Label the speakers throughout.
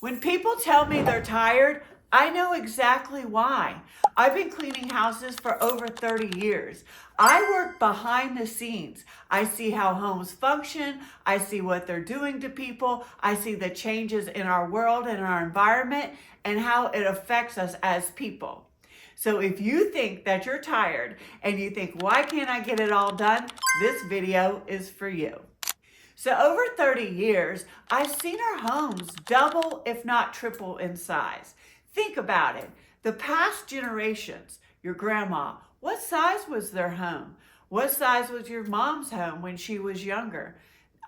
Speaker 1: When people tell me they're tired, I know exactly why. I've been cleaning houses for over 30 years. I work behind the scenes. I see how homes function. I see what they're doing to people. I see the changes in our world and our environment and how it affects us as people. So if you think that you're tired and you think, why can't I get it all done? This video is for you. So over 30 years, I've seen our homes double, if not triple in size. Think about it. The past generations, your grandma, what size was their home? What size was your mom's home when she was younger?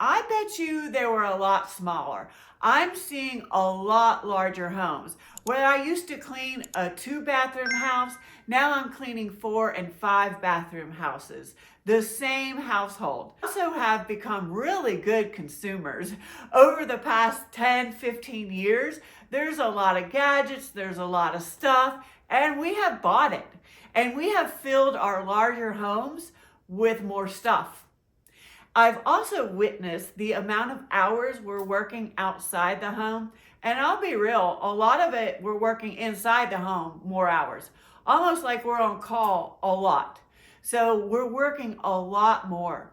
Speaker 1: I bet you they were a lot smaller. I'm seeing a lot larger homes. Where I used to clean a 2-bathroom house, now I'm cleaning 4 and 5-bathroom houses. The same household. Also have become really good consumers. Over the past 10, 15 years, there's a lot of gadgets, there's a lot of stuff, and we have bought it. And we have filled our larger homes with more stuff. I've also witnessed the amount of hours we're working outside the home. And I'll be real, a lot of it we're working inside the home more hours. Almost like we're on call a lot. So we're working a lot more.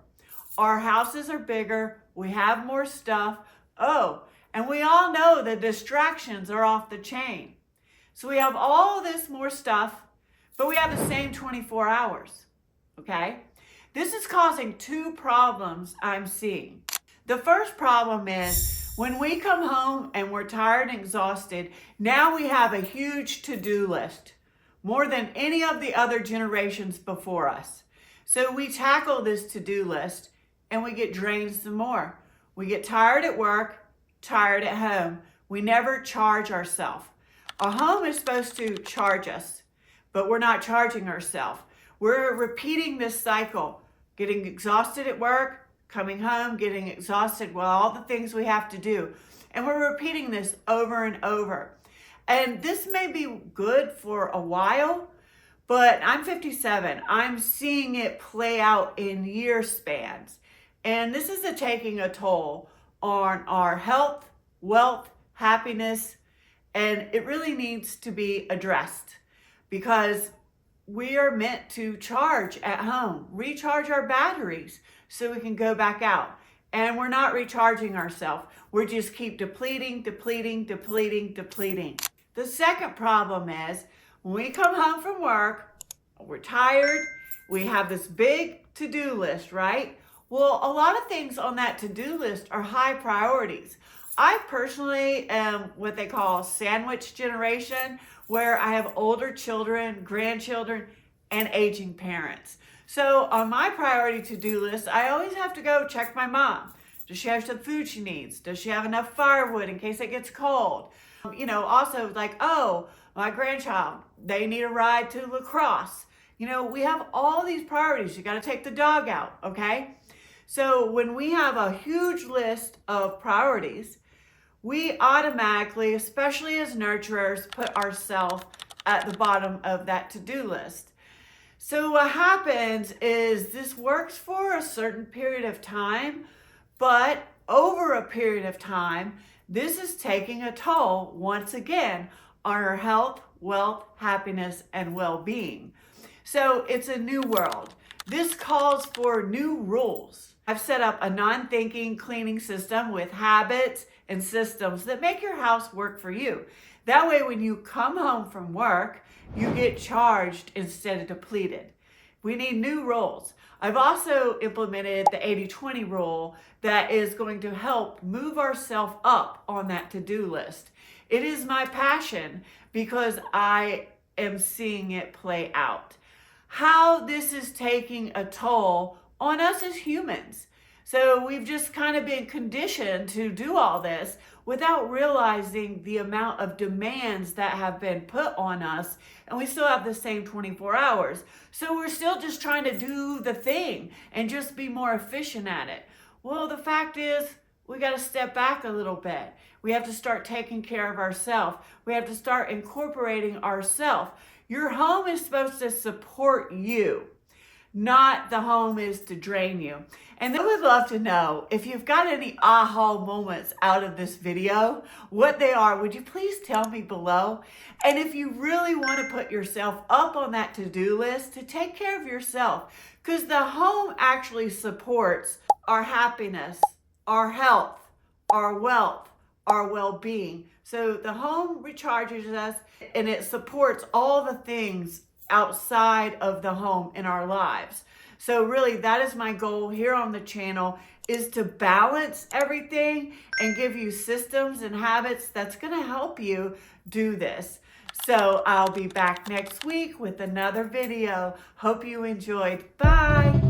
Speaker 1: Our houses are bigger, we have more stuff. Oh, and we all know the distractions are off the chain. So we have all this more stuff, but we have the same 24 hours, okay? This is causing 2 problems I'm seeing. The first problem is when we come home and we're tired and exhausted, now we have a huge to-do list, more than any of the other generations before us. So we tackle this to-do list and we get drained some more. We get tired at work, tired at home. We never charge ourselves. A home is supposed to charge us, but we're not charging ourselves. We're repeating this cycle, getting exhausted at work, coming home, getting exhausted with all the things we have to do. And we're repeating this over and over. And this may be good for a while, but I'm 57. I'm seeing it play out in year spans. And this is taking a toll on our health, wealth, happiness, and it really needs to be addressed because we are meant to charge at home, recharge our batteries so we can go back out. And we're not recharging ourselves. We just keep depleting, depleting, depleting, depleting. The second problem is when we come home from work, we're tired, we have this big to-do list, right? Well, a lot of things on that to-do list are high priorities. I personally am what they call sandwich generation, where I have older children, grandchildren, and aging parents. So on my priority to-do list, I always have to go check my mom. Does she have some food she needs? Does she have enough firewood in case it gets cold? Also like, oh, my grandchild, they need a ride to lacrosse. We have all these priorities. You got to take the dog out, okay? So when we have a huge list of priorities, we automatically, especially as nurturers, put ourselves at the bottom of that to-do list. So what happens is this works for a certain period of time, but over a period of time, this is taking a toll, once again, on our health, wealth, happiness, and well-being. So it's a new world. This calls for new rules. I've set up a non-thinking cleaning system with habits and systems that make your house work for you. That way, when you come home from work, you get charged instead of depleted. We need new rules. I've also implemented the 80-20 rule that is going to help move ourselves up on that to-do list. It is my passion because I am seeing it play out. How this is taking a toll on us as humans. So we've just kind of been conditioned to do all this without realizing the amount of demands that have been put on us, and we still have the same 24 hours. So we're still just trying to do the thing and just be more efficient at it. Well, the fact is, we got to step back a little bit. We have to start taking care of ourselves. We have to start incorporating ourselves. Your home is supposed to support you. not the home is to drain you. And I would love to know if you've got any aha moments out of this video, what they are. Would you please tell me below? And if you really want to put yourself up on that to-do list to take care of yourself, because the home actually supports our happiness, our health, our wealth, our well-being. So the home recharges us and it supports all the things outside of the home in our lives. So really that is my goal here on the channel, is to balance everything and give you systems and habits that's going to help you do this. So I'll be back next week with another video. Hope you enjoyed. Bye.